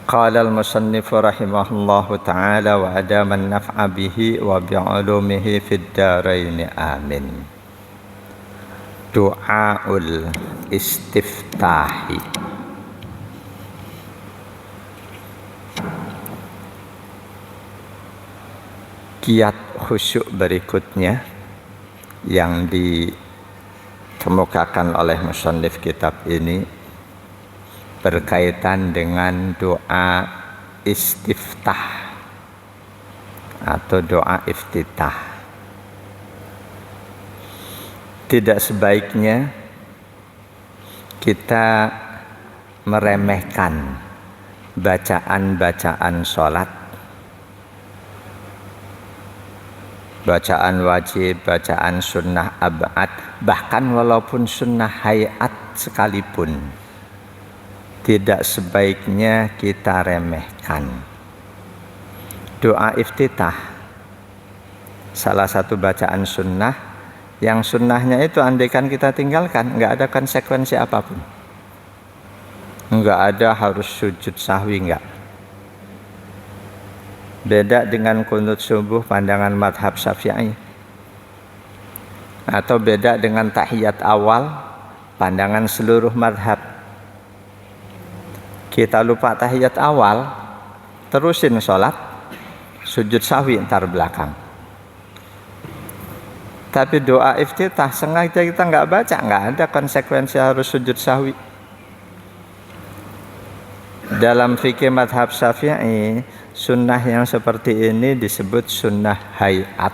Qala al-musannif rahimahullahu ta'ala wa adaman naf'a bihi wa bi'ulumihi fid darain amin. Du'aul istiftahi. Kiat khusyuk berikutnya yang dikemukakan oleh musannif kitab ini berkaitan dengan doa istiftah atau doa iftitah. Tidak sebaiknya kita meremehkan bacaan-bacaan sholat, bacaan wajib, bacaan sunnah ab'ad, bahkan walaupun sunnah hayat sekalipun. Tidak sebaiknya kita remehkan. Doa iftitah salah satu bacaan sunnah, yang sunnahnya itu andaikan kita tinggalkan nggak ada konsekuensi apapun, nggak ada harus sujud sahwi, nggak. Beda dengan qunut subuh pandangan madhab Syafi'i, atau beda dengan tahiyat awal pandangan seluruh madhab. Kita lupa tahiyat awal, terusin sholat, sujud sahwi ntar belakang. Tapi doa iftitah sengaja kita nggak baca, nggak ada konsekuensi harus sujud sahwi. Dalam fikih madhab Syafi'i, sunnah yang seperti ini disebut sunnah hayat.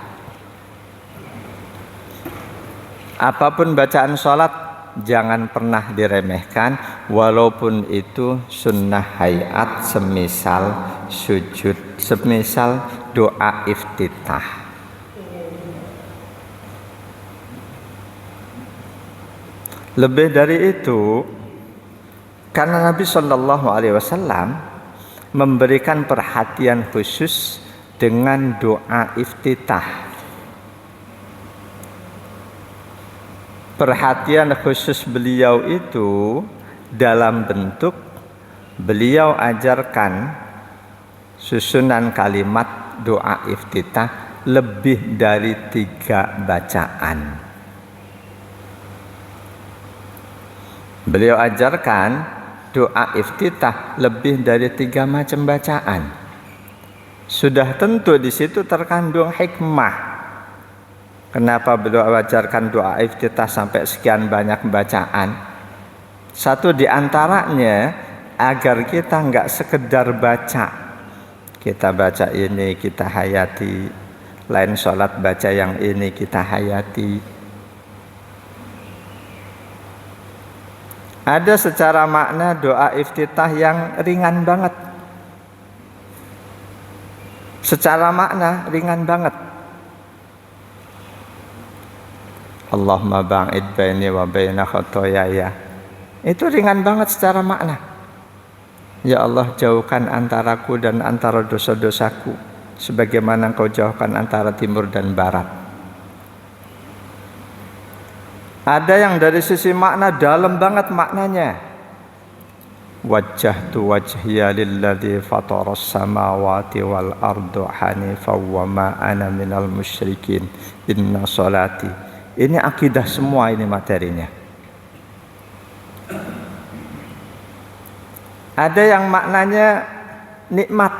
Apapun bacaan sholat jangan pernah diremehkan, walaupun itu sunnah hayat, semisal sujud, semisal doa iftitah. Lebih dari itu, karena Nabi SAW memberikan perhatian khusus dengan doa iftitah. Perhatian khusus beliau itu dalam bentuk beliau ajarkan susunan kalimat doa iftitah lebih dari 3 bacaan. Beliau ajarkan doa iftitah lebih dari 3 macam bacaan. Sudah tentu di situ terkandung hikmah. Kenapa beliau ajarkan doa iftitah sampai sekian banyak bacaan? Satu di antaranya agar kita nggak sekedar baca. Kita baca ini, kita hayati. Lain sholat baca yang ini, kita hayati. Ada secara makna doa iftitah yang ringan banget. Secara makna ringan banget. Allahumma ba'id baini wa baina khotoyaya. Itu ringan banget secara makna. Ya Allah, jauhkan antaraku dan antara dosa-dosaku sebagaimana Engkau jauhkan antara timur dan barat. Ada yang dari sisi makna dalam banget maknanya. Wajjahtu wajhiya lilladzi fataras samawati wal ardu hanifan wa ma ana minal musyrikin. Inna sholati. Ini akidah semua, ini materinya. Ada yang maknanya nikmat,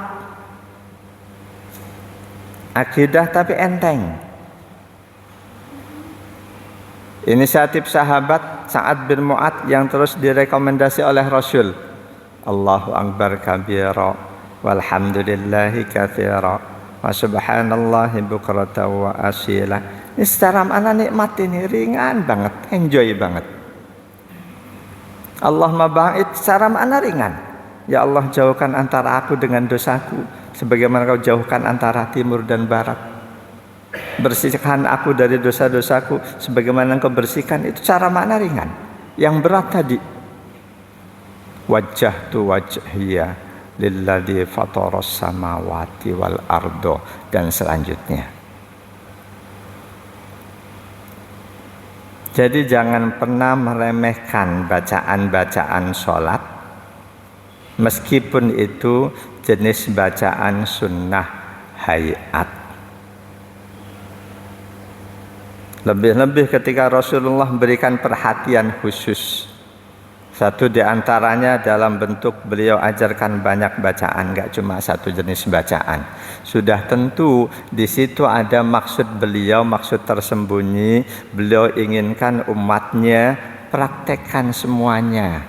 akidah tapi enteng. Inisiatif sahabat Sa'ad bin Mu'adz yang terus direkomendasi oleh Rasul. Allahu akbar kabira walhamdulillahi katsira wa subhanallahi bukratan wa asila. Ini secara mana nikmat, ini ringan banget, enjoy banget. Allahumma ba'id secara mana ringan. Ya Allah, jauhkan antara aku dengan dosaku sebagaimana Kau jauhkan antara timur dan barat. Bersihkan aku dari dosa-dosaku sebagaimana Engkau bersihkan. Itu cara makna ringan. Yang berat tadi, wajjahtu wajhiya lilladzi fataras samawati wal ardo, dan selanjutnya. Jadi jangan pernah meremehkan bacaan-bacaan sholat, meskipun itu jenis bacaan sunnah hayat. Lebih-lebih ketika Rasulullah memberikan perhatian khusus. Satu di antaranya dalam bentuk beliau ajarkan banyak bacaan, enggak cuma satu jenis bacaan. Sudah tentu di situ ada maksud beliau, maksud tersembunyi. Beliau inginkan umatnya praktekkan semuanya.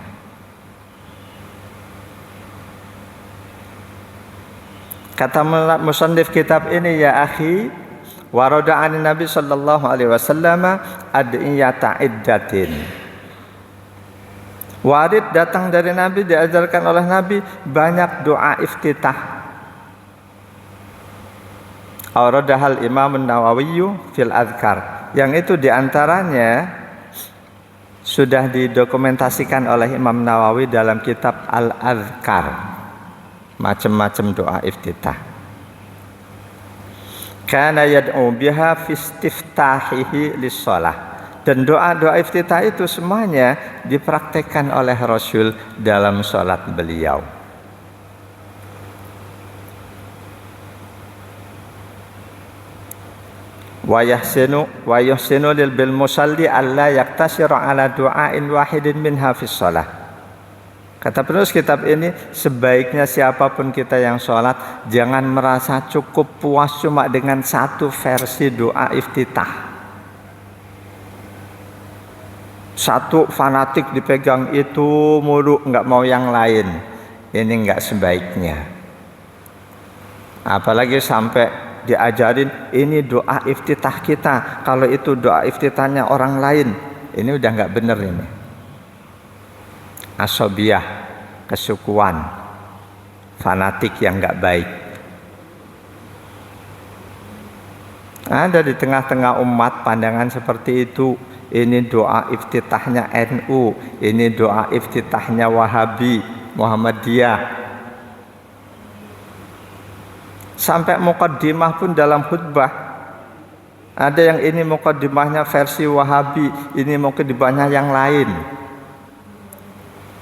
Kata musannif kitab ini, ya akhi, warada 'an Nabi sallallahu alaihi wasallam ad'iyata iddatin. Warid datang dari Nabi, diajarkan oleh Nabi banyak doa iftitah. Awradahal Imam Nawawi fil Adhkar. Yang itu diantaranya sudah didokumentasikan oleh Imam Nawawi dalam kitab Al-Adhkar. Macam-macam doa iftitah. Kana yad'u biha fi istiftahihi lis-shalah. Dan doa-doa iftitah itu semuanya dipraktekkan oleh Rasul dalam sholat beliau. Wa yuhsinu lil bil musalli alla yaktasiru ala du'ain wahidin minha fi shalah. Kata penulis kitab ini, sebaiknya siapapun kita yang sholat jangan merasa cukup puas cuma dengan satu versi doa iftitah. Satu fanatik dipegang itu mulu, nggak mau yang lain. Ini nggak sebaiknya. Apalagi sampai diajarin ini doa iftitah kita, kalau itu doa iftitahnya orang lain, ini udah nggak bener ini. Asobiyah, kesukuan, fanatik yang nggak baik. Ada di tengah-tengah umat pandangan seperti itu. Ini doa iftitahnya NU, ini doa iftitahnya Wahabi, Muhammadiyah. Sampai muqaddimah pun dalam khutbah ada yang ini muqaddimahnya versi Wahabi, ini muqaddimahnya yang lain.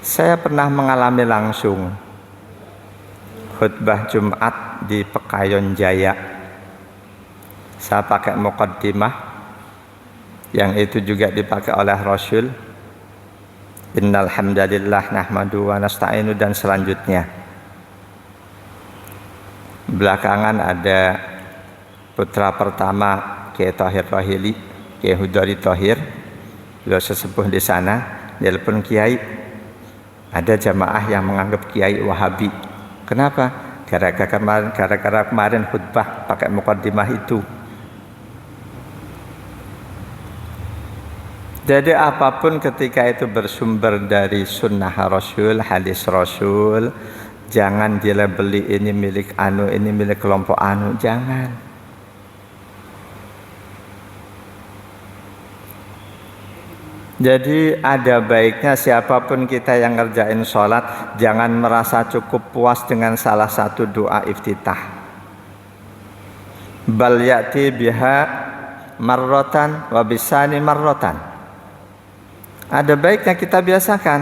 Saya pernah mengalami langsung khutbah Jumat di Pekayon Jaya. Saya pakai muqaddimah yang itu juga dipakai oleh Rasul. Innal hamdalillah nahmadu wa nasta'inu dan selanjutnya. Belakangan ada putra pertama Kiai Thahir Rohili, Kiai Hudari Thahir, beliau sesepuh di sana, telepon Kiai. Ada jamaah yang menganggap Kiai Wahabi. Kenapa? Gara-gara kemarin khutbah pakai muqaddimah itu. Jadi apapun ketika itu bersumber dari sunnah Rasul, hadis Rasul, jangan dilabeli ini milik anu, ini milik kelompok anu, jangan. Jadi ada baiknya siapapun kita yang ngerjain sholat, jangan merasa cukup puas dengan salah satu doa iftitah. Bal ya'ti biha marrotan wa bisani marrotan. Ada baiknya kita biasakan.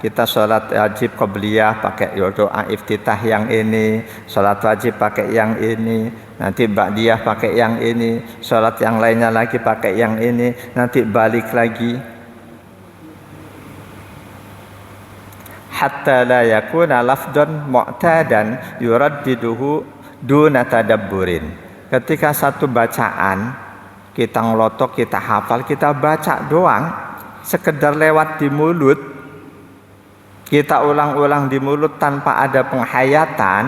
Kita sholat wajib qabliyah pakai doa iftitah yang ini, sholat wajib pakai yang ini, nanti ba'diyah pakai yang ini, sholat yang lainnya lagi pakai yang ini, nanti balik lagi. Hatta la yakuna lafdhan mu'tadan yuraddiduhu duna tadabburin. Ketika satu bacaan kita ngelotok, kita hafal, kita baca doang, sekedar lewat di mulut, kita ulang-ulang di mulut tanpa ada penghayatan,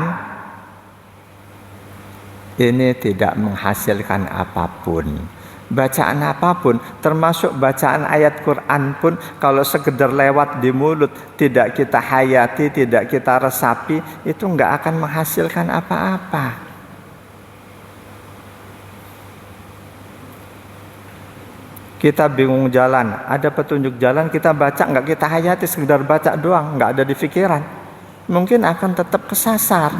ini tidak menghasilkan apapun. Bacaan apapun, termasuk bacaan ayat Quran pun, kalau sekedar lewat di mulut, tidak kita hayati, tidak kita resapi, itu enggak akan menghasilkan apa-apa. Kita bingung jalan, ada petunjuk jalan, kita baca, enggak kita hayati, sekedar baca doang, enggak ada di pikiran, mungkin akan tetap kesasar.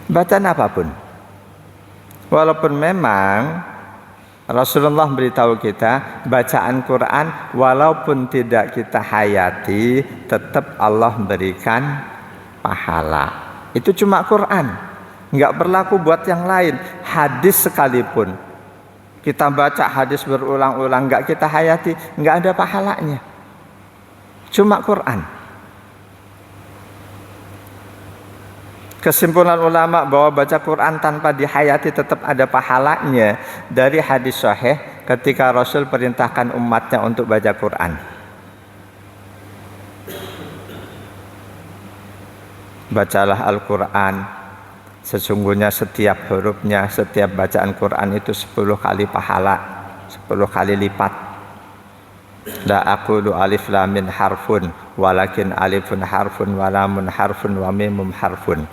Bacaan apapun, walaupun memang Rasulullah beritahu kita, bacaan Quran walaupun tidak kita hayati, tetap Allah berikan pahala. Itu cuma Quran, nggak berlaku buat yang lain. Hadis sekalipun, kita baca hadis berulang-ulang, nggak kita hayati, nggak ada pahalanya. Cuma Quran. Kesimpulan ulama bahwa baca Quran tanpa dihayati tetap ada pahalanya dari hadis sahih ketika Rasul perintahkan umatnya untuk baca Quran. Bacalah Al-Quran, sesungguhnya setiap hurufnya, setiap bacaan Quran itu 10 kali pahala, 10 kali lipat. La aqulu alif lam min harfun walakin alifun harfun wa lamun harfun wa mimum harfun.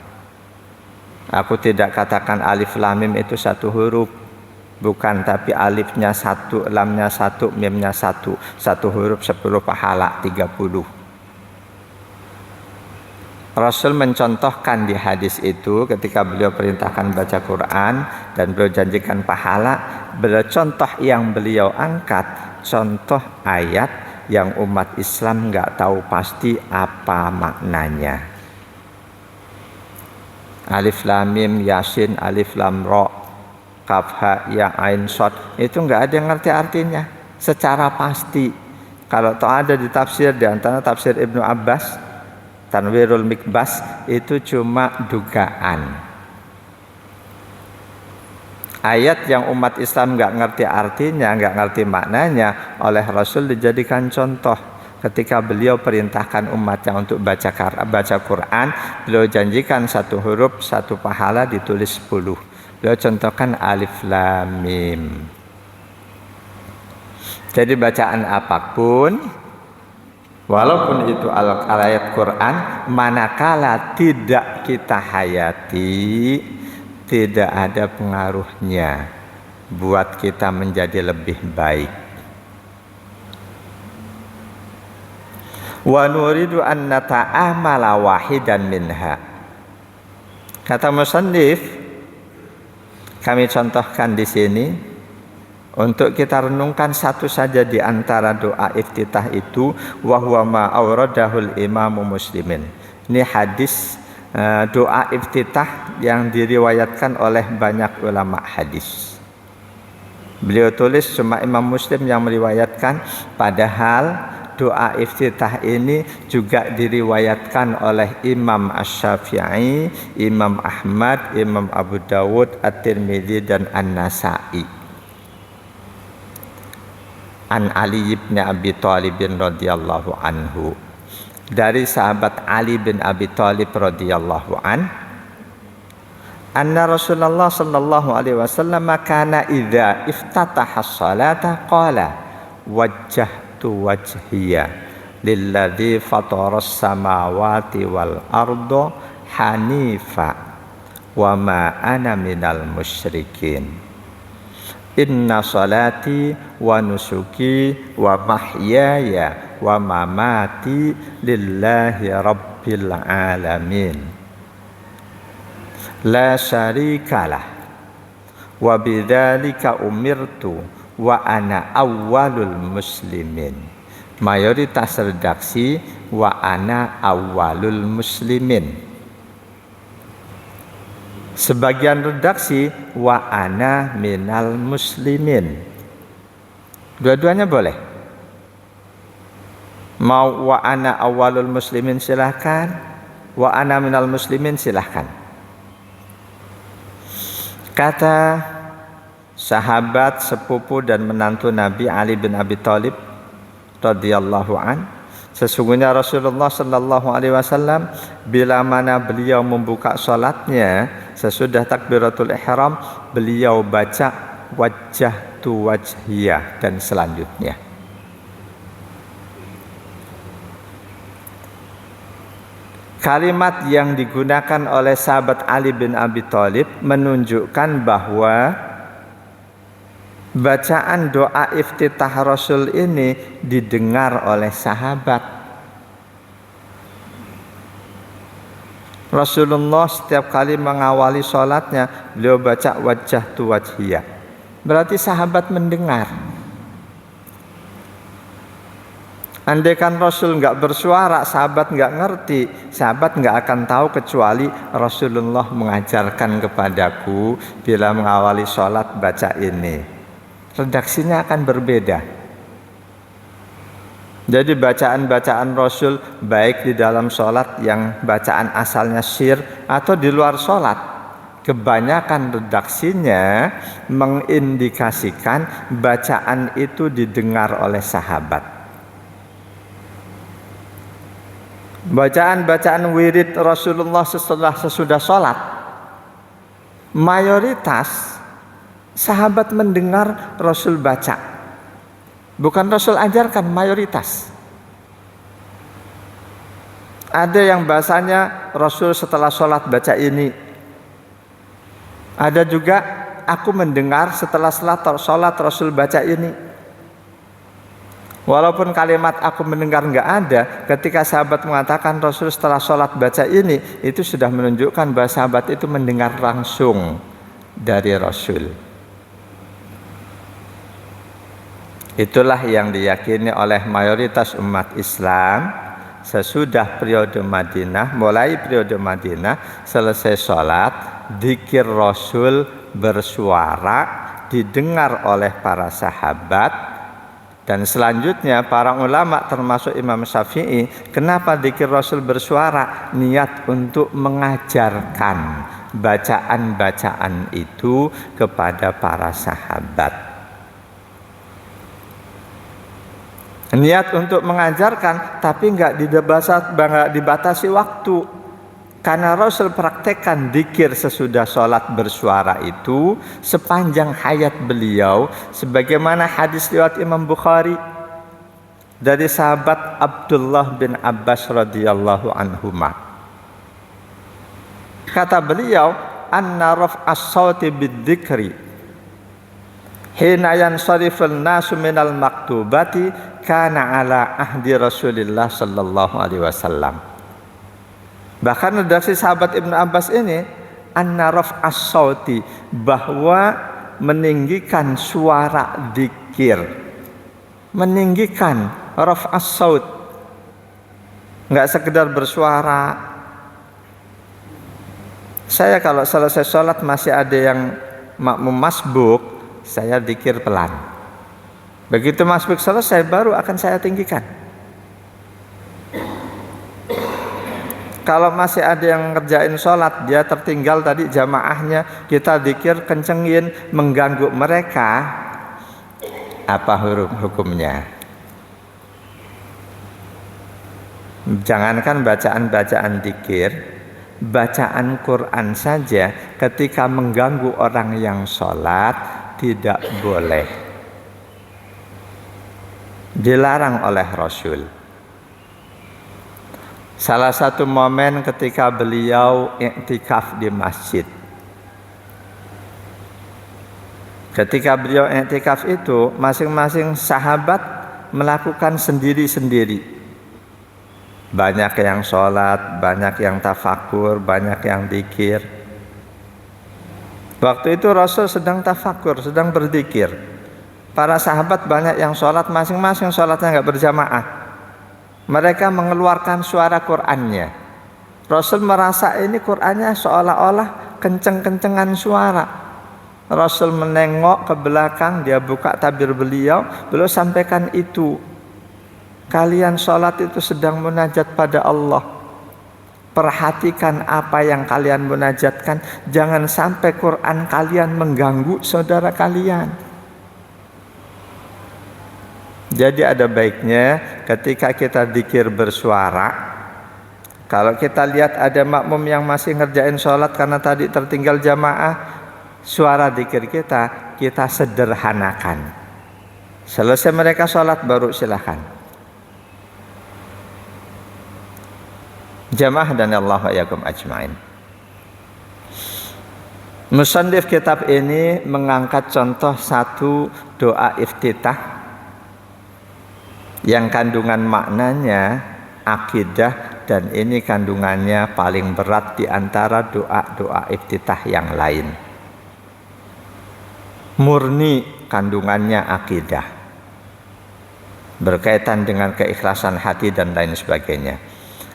Aku tidak katakan alif lam mim itu satu huruf, bukan, tapi alifnya satu, lamnya satu, mimnya satu. Satu huruf 10 pahala, 30. Rasul mencontohkan di hadis itu ketika beliau perintahkan baca Quran dan beliau janjikan pahala. Beliau contoh yang beliau angkat, contoh ayat yang umat Islam nggak tahu pasti apa maknanya. Alif lam mim yasin, alif lam ra, kaf ha ya ain shad, itu nggak ada yang ngerti artinya secara pasti. Kalau toh ada di tafsir, di antara tafsir Ibnu Abbas, Tanwirul Mikbas, itu cuma dugaan. Ayat yang umat Islam nggak ngerti artinya, nggak ngerti maknanya, oleh Rasul dijadikan contoh. Ketika beliau perintahkan umatnya untuk baca Quran, beliau janjikan satu huruf, satu pahala, ditulis 10. Beliau contohkan alif lam mim. Jadi bacaan apapun, walaupun itu ayat Quran, manakala tidak kita hayati, tidak ada pengaruhnya buat kita menjadi lebih baik. Wa nuridu an nata'amala wahidan minha. Kata musannif, kami contohkan di sini untuk kita renungkan satu saja di antara doa iftitah itu, wa huwa ma awradahul imamu muslimin. Ini hadis doa iftitah yang diriwayatkan oleh banyak ulama hadis. Beliau tulis cuma Imam Muslim yang meriwayatkan, padahal doa iftitah ini juga diriwayatkan oleh Imam Asy-Syafi'i, Imam Ahmad, Imam Abu Dawud, At-Tirmidzi dan An-Nasa'i. An Ali bin Abi Thalib radhiyallahu anhu. Dari sahabat Ali bin Abi Thalib radhiyallahu anna Rasulullah sallallahu alaihi wasallam kana idza iftataha as-salata qala wajjahtu wajhiya lilladzi fataras samawati wal arda hanifa wa ma ana minal musyrikin. Inna salati wa nusuki wa mahyaya wa mamati lillahi rabbil alamin la syarikalah wa bidzalika umirtu wa ana awwalul muslimin. Mayoritas redaksi wa ana awwalul muslimin. Sebagian redaksi wa ana minal muslimin. Dua-duanya boleh. Mau wa ana awwalul muslimin silahkan, wa ana minal muslimin silahkan. Kata sahabat sepupu dan menantu Nabi Ali bin Abi Thalib radhiyallahu an, sesungguhnya Rasulullah sallallahu alaihi wasallam bila mana beliau membuka salatnya sesudah takbiratul ihram, beliau baca wajjahtu wajhiyah dan selanjutnya. Kalimat yang digunakan oleh sahabat Ali bin Abi Thalib menunjukkan bahwa bacaan doa iftitah Rasul ini didengar oleh sahabat. Rasulullah setiap kali mengawali sholatnya, beliau baca wajjahtu wajhiyah. Berarti sahabat mendengar. Andaikan Rasul nggak bersuara, sahabat nggak ngerti, sahabat nggak akan tahu kecuali Rasulullah mengajarkan kepadaku bila mengawali sholat baca ini. Redaksinya akan berbeda. Jadi bacaan-bacaan Rasul baik di dalam sholat yang bacaan asalnya sir atau di luar sholat, kebanyakan redaksinya mengindikasikan bacaan itu didengar oleh sahabat. Bacaan-bacaan wirid Rasulullah sesudah sholat, mayoritas sahabat mendengar Rasul baca, bukan Rasul ajarkan, mayoritas. Ada yang bahasanya Rasul setelah sholat baca ini, ada juga aku mendengar setelah sholat Rasul baca ini. Walaupun kalimat aku mendengar nggak ada, ketika sahabat mengatakan Rasul setelah sholat baca ini, itu sudah menunjukkan bahwa sahabat itu mendengar langsung dari Rasul. Itulah yang diyakini oleh mayoritas umat Islam sesudah periode Madinah. Mulai periode Madinah, selesai sholat, dzikir Rasul bersuara, didengar oleh para sahabat. Dan selanjutnya para ulama termasuk Imam Syafi'i, kenapa dzikir Rasul bersuara? Niat untuk mengajarkan bacaan-bacaan itu kepada para sahabat. Niat untuk mengajarkan, tapi enggak dibatasi waktu. Karena Rasul praktekkan dzikir sesudah sholat bersuara itu sepanjang hayat beliau, sebagaimana hadis riwayat Imam Bukhari dari sahabat Abdullah bin Abbas radhiyallahu anhuma. Kata beliau, anna raf'as sauti bidzikri hina yansarifun nasu minal maktubati kana ala ahdi Rasulillah sallallahu alaihi wasallam. Bahkan redaksi sahabat Ibnu Abbas ini, anna raf'as sauti, bahwa meninggikan suara dzikir, meninggikan raf'as saut, nggak sekedar bersuara. Saya kalau selesai sholat masih ada yang makmum masbuk, saya dzikir pelan. Begitu masbuk selesai baru akan saya tinggikan. Kalau masih ada yang ngerjain sholat, dia tertinggal tadi jamaahnya, kita dzikir kencengin, mengganggu mereka, apa hukumnya? Jangankan bacaan-bacaan dzikir, bacaan Quran saja ketika mengganggu orang yang sholat tidak boleh, dilarang oleh Rasul. Salah satu momen ketika beliau i'tikaf di masjid. Ketika beliau i'tikaf itu, masing-masing sahabat melakukan sendiri-sendiri. Banyak yang sholat, banyak yang tafakur, banyak yang dzikir. Waktu itu Rasul sedang tafakur, sedang berzikir. Para sahabat banyak yang sholat, masing-masing sholatnya nggak berjamaah. Mereka mengeluarkan suara Qur'annya. Rasul merasa ini Qur'annya seolah-olah kenceng-kencengan suara. Rasul menengok ke belakang, dia buka tabir beliau sampaikan itu. Kalian sholat itu sedang munajat pada Allah. Perhatikan apa yang kalian munajatkan. Jangan sampai Qur'an kalian mengganggu saudara kalian. Jadi ada baiknya ketika kita dzikir bersuara, kalau kita lihat ada makmum yang masih ngerjain sholat karena tadi tertinggal jamaah, suara dzikir kita sederhanakan. Selesai mereka sholat baru silakan. Jamaah dan Allah yakum ajmain. Musannif kitab ini mengangkat contoh satu doa iftitah yang kandungan maknanya akidah, dan ini kandungannya paling berat di antara doa-doa iftitah yang lain. murni kandungannya akidah, berkaitan dengan keikhlasan hati dan lain sebagainya.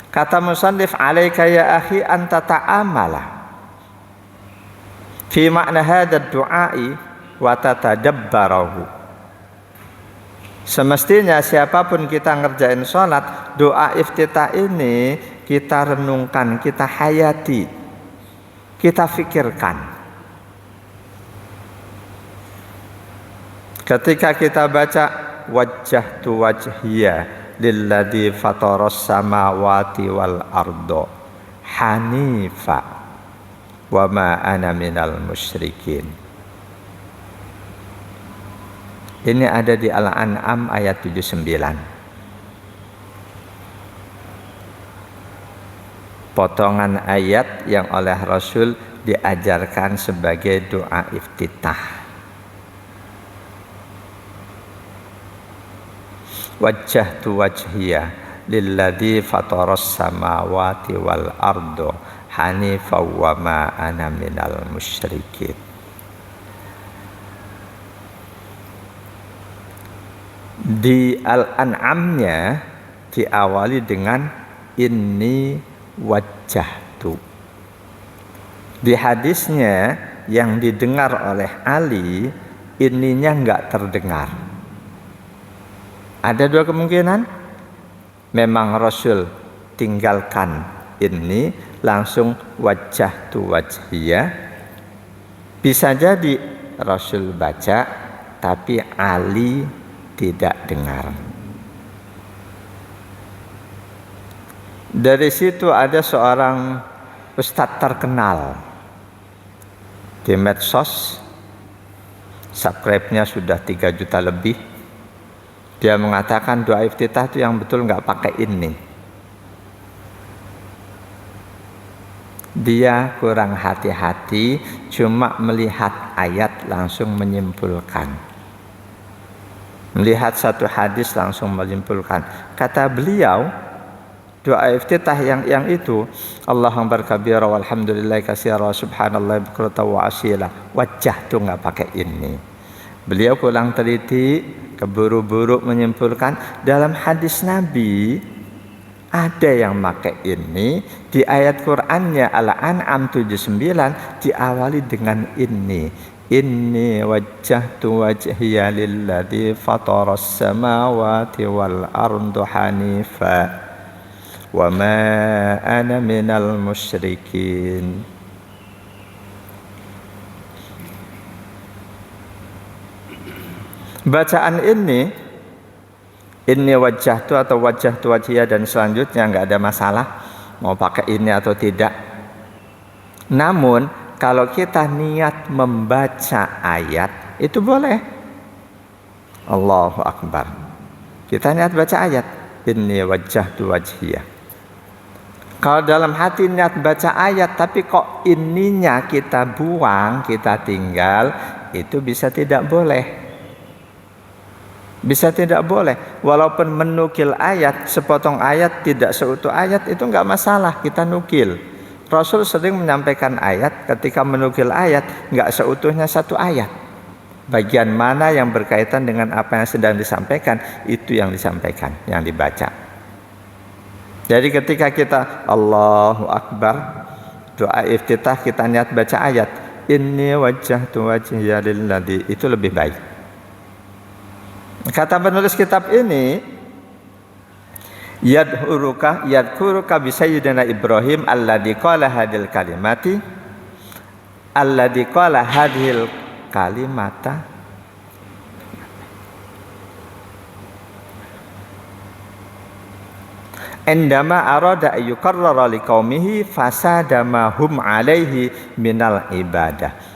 Kata musannif, alaika ya akhi an tata'amala fi makna hadzal du'ai wa tatadabbarahu. Semestinya siapapun kita ngerjain sholat, doa iftitah ini kita renungkan, kita hayati, kita fikirkan. Ketika kita baca wajjahtu wajhiya lilladzi fataras samawati wal ardo hanifa wa ma ana minal musyrikin. Ini ada di Al-An'am ayat 79. Potongan ayat yang oleh Rasul diajarkan sebagai doa iftitah. Wajjahtu wajhiya lilladzi fataras samawati wal ardo hanifa wa ma ana minal musyrikin. Di Al-An'amnya diawali dengan inni wajjahtu. Di hadisnya yang didengar oleh Ali, ininya enggak terdengar. Ada dua kemungkinan. Memang Rasul tinggalkan ini, langsung wajjahtu wajhiya. Bisa jadi Rasul baca tapi Ali tidak dengar. Dari situ ada seorang ustadz terkenal di medsos, subscribe-nya sudah 3 juta lebih. Dia mengatakan doa iftitah itu yang betul nggak pakai ini. Dia kurang hati-hati, cuma melihat ayat langsung menyimpulkan. Melihat satu hadis langsung menyimpulkan. Kata beliau, doa iftitah yang itu, Allahu akbar kabira walhamdulillahi katsira subhanallah bukratan wa asila, wajah tuh nggak pakai ini. Beliau kurang teliti, keburu-buru menyimpulkan dalam hadis Nabi ada yang pakai ini. Di ayat Qur'annya Al-An'am 79 diawali dengan ini. Inni wajjahtu wajhiya lilladzi fataras samawati wal arda hanifa wa ma ana minal musyrikin. Bacaan ini wajjahtu atau wajjahtu wajhiya dan selanjutnya enggak ada masalah mau pakai ini atau tidak. Namun kalau kita niat membaca ayat itu boleh. Allahu akbar. Kita niat baca ayat, inni wajjahtu wajhiya. Kalau dalam hati niat baca ayat tapi kok ininya kita buang, kita tinggal, itu bisa tidak boleh. Bisa tidak boleh. Walaupun menukil ayat, sepotong ayat tidak seutuh ayat itu enggak masalah, kita nukil. Rasul sering menyampaikan ayat, ketika menukil ayat enggak seutuhnya satu ayat. Bagian mana yang berkaitan dengan apa yang sedang disampaikan, itu yang disampaikan, yang dibaca. Jadi ketika kita Allahu Akbar, doa iftitah kita niat baca ayat, inni wajjahtu wajhiya lilladzi, itu lebih baik. Kata penulis kitab ini, yadhuruka bi sayyidina Ibrahim alladzi qala hadil kalimati alladzi qala hadhil kalimata indama arada ayyukarrara liqaumihi fasadama hum alaihi minal ibadah.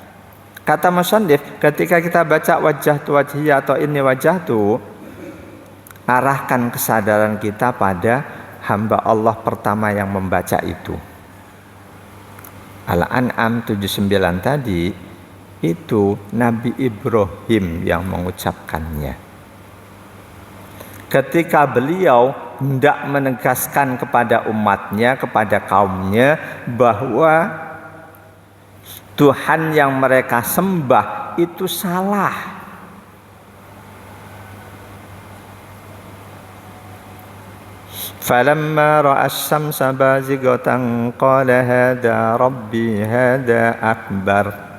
Kata musannif, ketika kita baca wajjahtu wajhiya atau inni wajjahtu, arahkan kesadaran kita pada hamba Allah pertama yang membaca itu. Al-An'am 79 tadi itu Nabi Ibrahim yang mengucapkannya. Ketika beliau hendak menegaskan kepada umatnya, kepada kaumnya bahwa Tuhan yang mereka sembah itu salah. Falamma ra'a asy-syamsa bazighatan qala hadza rabbi hadza akbar.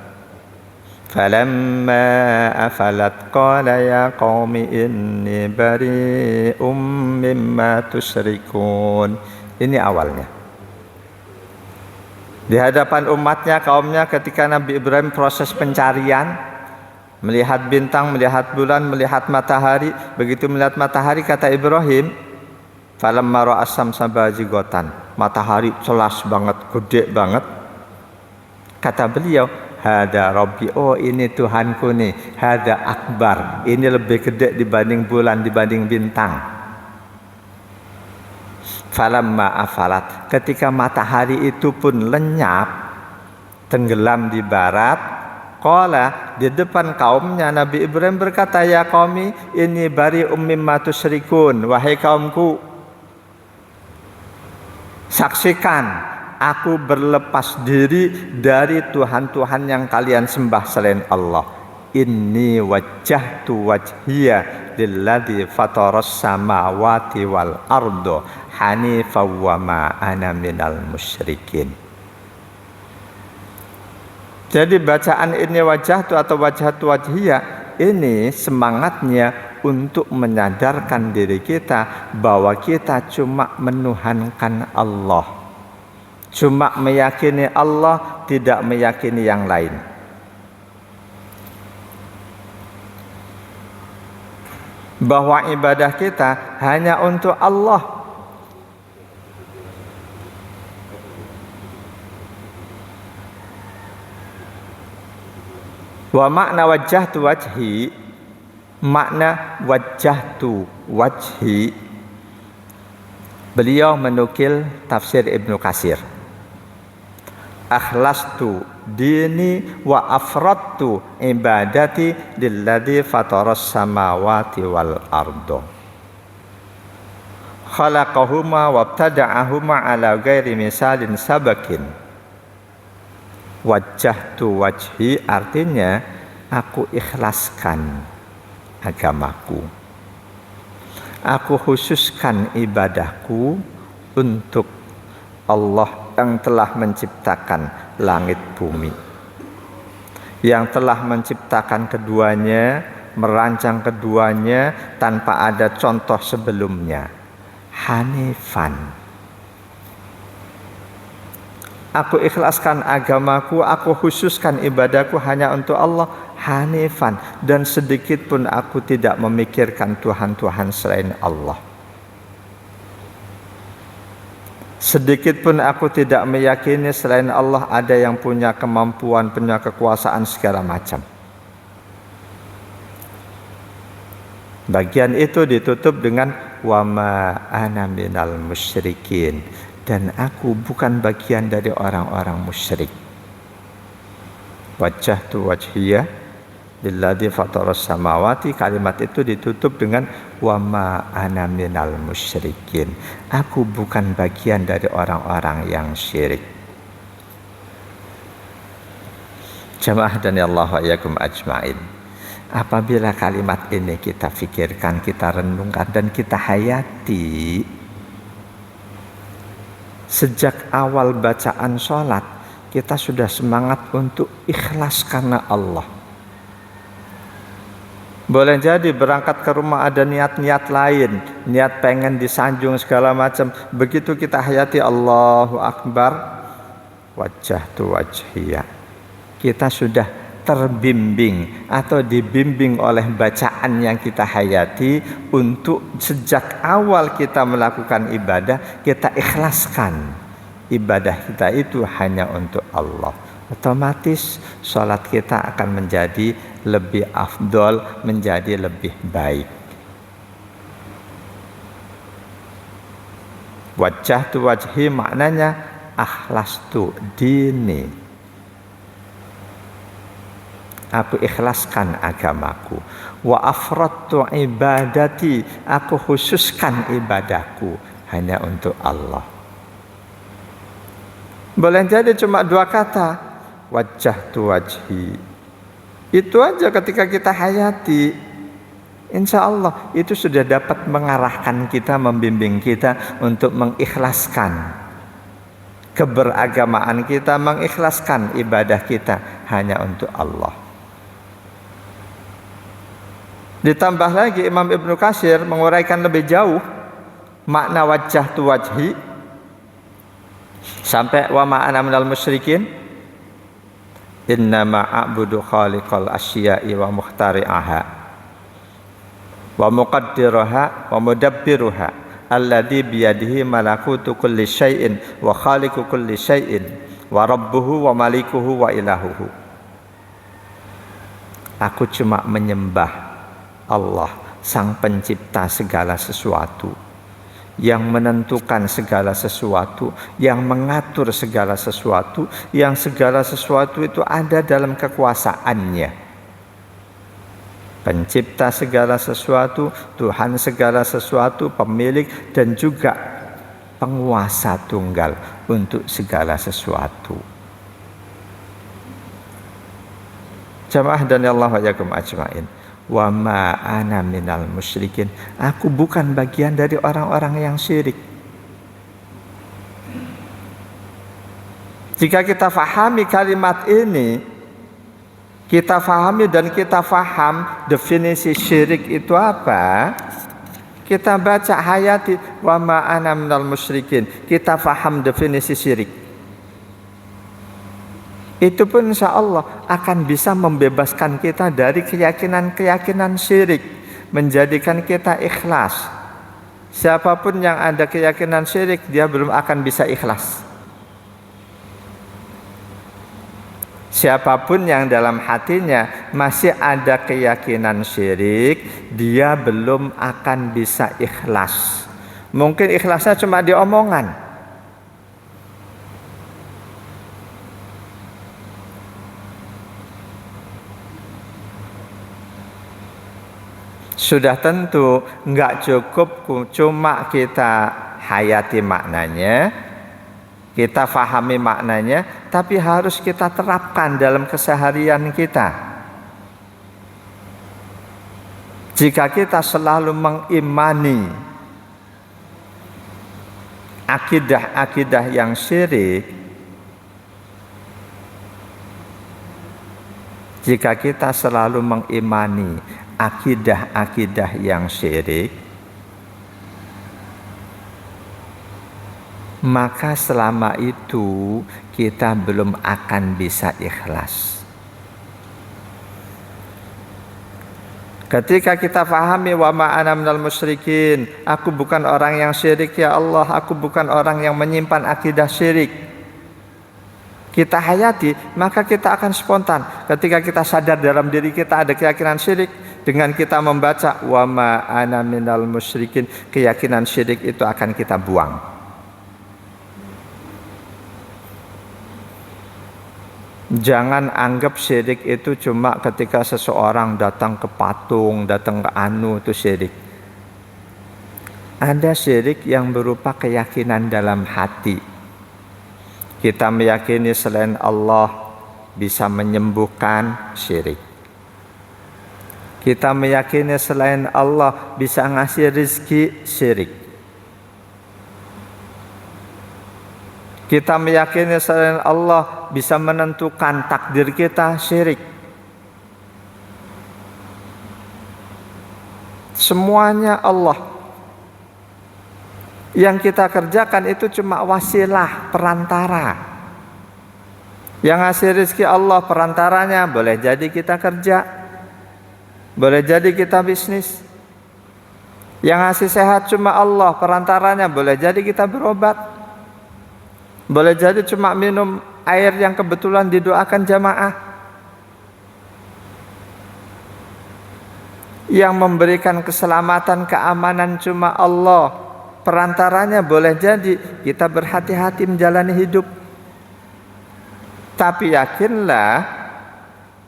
Falamma afalat qala ya qaumi inni bari'um mimma tusyrikun. Ini awalnya. Di hadapan umatnya, kaumnya, ketika Nabi Ibrahim proses pencarian, melihat bintang, melihat bulan, melihat matahari. Begitu melihat matahari, kata Ibrahim, falamma ra'a asy-syamsa bazighatan, matahari celas banget, gede banget. Kata beliau, hada rabbi, oh ini Tuhanku nih, hada akbar, ini lebih gede dibanding bulan, dibanding bintang. Falamma afalat, ketika matahari itu pun lenyap, tenggelam di barat, qala, di depan kaumnya Nabi Ibrahim berkata, ya qaumi inni bari'um mimma tusyrikun, wahai kaumku, saksikan, aku berlepas diri dari Tuhan-Tuhan yang kalian sembah selain Allah. Inni wajjahtu wajhiya lilladzi fataras samawati wal ardo hanifan wa ma ana minal musyrikin. Jadi bacaan ini wajjahtu atau wajhatu wajhiya ini semangatnya untuk menyadarkan diri kita bahwa kita cuma menuhankan Allah, cuma meyakini Allah, tidak meyakini yang lain. Bahwa ibadah kita hanya untuk Allah. Wa makna wajjahtu wajhi, makna wajjahtu wajhi, beliau menukil tafsir Ibnu Katsir. Akhlastu dini wa afradtu ibadati lilladzi fataras samawati wal ardo. Khalaqahuma wabtada'ahuma ala ghairi misalin sabakin. Wajjahtu wajhi artinya aku ikhlaskan agamaku. Aku khususkan ibadahku untuk Allah yang telah menciptakan langit bumi, yang telah menciptakan keduanya, merancang keduanya tanpa ada contoh sebelumnya. Hanifan, aku ikhlaskan agamaku, aku khususkan ibadahku hanya untuk Allah. Hanifan, dan sedikit pun aku tidak memikirkan Tuhan-Tuhan selain Allah. Sedikit pun aku tidak meyakini selain Allah ada yang punya kemampuan, punya kekuasaan segala macam. Bagian itu ditutup dengan wa ma ana minal musyrikin, dan aku bukan bagian dari orang-orang musyrik. Wajjahtu wajhiyah lilladzi fataras samawati, kalimat itu ditutup dengan wa ma ana minal musyrikin, aku bukan bagian dari orang-orang yang syirik. Jamaah dan Allah wa iyyakum ajmain. Apabila kalimat ini kita fikirkan, kita renungkan dan kita hayati sejak awal bacaan sholat, kita sudah semangat untuk ikhlas karena Allah. Boleh jadi berangkat ke rumah ada niat-niat lain, niat pengen disanjung segala macam. Begitu kita hayati Allahu Akbar, wajjahtu wajhiyah, kita sudah terbimbing atau dibimbing oleh bacaan yang kita hayati untuk sejak awal kita melakukan ibadah, kita ikhlaskan ibadah kita itu hanya untuk Allah. Otomatis sholat kita akan menjadi lebih afdol, menjadi lebih baik. Wajjahtu wajhi maknanya akhlastu dini, aku ikhlaskan agamaku. Wa afradtu ibadati, aku khususkan ibadahku hanya untuk Allah. Boleh jadi cuma dua kata, wajjahtu wajhi, Itu aja ketika kita hayati, insya Allah itu sudah dapat mengarahkan kita, membimbing kita untuk mengikhlaskan keberagamaan kita, mengikhlaskan ibadah kita hanya untuk Allah. Ditambah lagi Imam Ibnu Katsir menguraikan lebih jauh makna wajah tu wajhi sampai wa ma ana minal musyrikin innama a'budu khaliqal asya'i wa mukhtari'aha wa muqaddiraha wa mudabbiruha alladzi biyadihi malakutu kulli syai'in wa khaliqu kulli syai'in wa rabbuhu wa malikuhu wa ilahuhu. Aku cuma menyembah Allah, sang pencipta segala sesuatu, yang menentukan segala sesuatu, yang mengatur segala sesuatu, yang segala sesuatu itu ada dalam kekuasaannya. Pencipta segala sesuatu, Tuhan segala sesuatu, pemilik dan juga penguasa tunggal untuk segala sesuatu. Jamaah dan Allah wa yakum ajmain. Wa ma ana minal musyrikin. Aku bukan bagian dari orang-orang yang syirik. Jika kita fahami kalimat ini, kita fahami dan kita faham definisi syirik itu apa, kita baca hayati wa ma ana minal musyrikin, kita faham definisi syirik. Itu pun insya Allah akan bisa membebaskan kita dari keyakinan-keyakinan syirik, menjadikan kita ikhlas. Siapapun yang ada keyakinan syirik, dia belum akan bisa ikhlas. Siapapun yang dalam hatinya masih ada keyakinan syirik, dia belum akan bisa ikhlas. Mungkin ikhlasnya cuma di omongan. Sudah tentu enggak cukup cuma kita hayati maknanya, kita fahami maknanya, tapi harus kita terapkan dalam keseharian kita. Jika kita selalu mengimani akidah-akidah yang syirik, jika kita selalu mengimani akidah-akidah yang syirik, maka selama itu kita belum akan bisa ikhlas. Ketika kita fahami wa ma ana minal musyrikin, aku bukan orang yang syirik ya Allah, aku bukan orang yang menyimpan akidah syirik, kita hayati, maka kita akan spontan. Ketika kita sadar dalam diri kita ada keyakinan syirik, dengan kita membaca wa ma ana minal musyrikin, keyakinan syirik itu akan kita buang. Jangan anggap syirik itu cuma ketika seseorang datang ke patung, datang ke anu, itu syirik. Ada syirik yang berupa keyakinan dalam hati. Kita meyakini selain Allah bisa menyembuhkan, syirik. Kita meyakini selain Allah bisa ngasih rezeki, syirik. Kita meyakini selain Allah bisa menentukan takdir kita, syirik. Semuanya Allah. Yang kita kerjakan itu cuma wasilah, perantara. Yang ngasih rezeki Allah, perantaranya. Boleh jadi kita kerja, boleh jadi kita bisnis. Yang ngasih sehat cuma Allah, perantaranya. Boleh jadi kita berobat, boleh jadi cuma minum air yang kebetulan didoakan jamaah. Yang memberikan keselamatan, keamanan cuma Allah, perantaranya. Boleh jadi kita berhati-hati menjalani hidup. Tapi yakinlah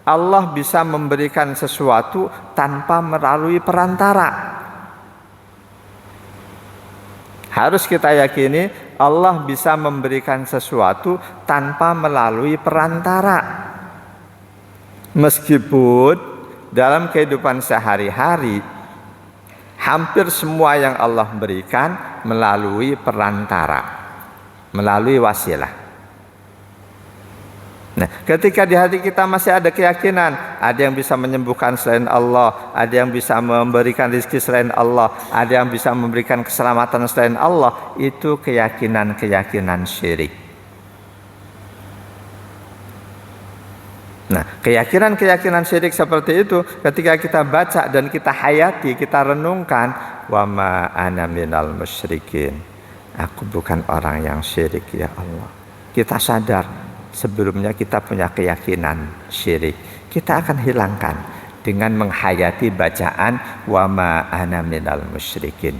Allah bisa memberikan sesuatu tanpa melalui perantara. Harus kita yakini Allah bisa memberikan sesuatu tanpa melalui perantara. Meskipun dalam kehidupan sehari-hari hampir semua yang Allah berikan melalui perantara, melalui wasilah. Nah, ketika di hati kita masih ada keyakinan, ada yang bisa menyembuhkan selain Allah, ada yang bisa memberikan rezeki selain Allah, ada yang bisa memberikan keselamatan selain Allah, itu keyakinan-keyakinan syirik. Nah, keyakinan-keyakinan syirik seperti itu ketika kita baca dan kita hayati, kita renungkan, wa ma ana minal musyrikin. Aku bukan orang yang syirik ya Allah. Kita sadar sebelumnya kita punya keyakinan syirik. Kita akan hilangkan dengan menghayati bacaan wa ma ana minal musyrikin.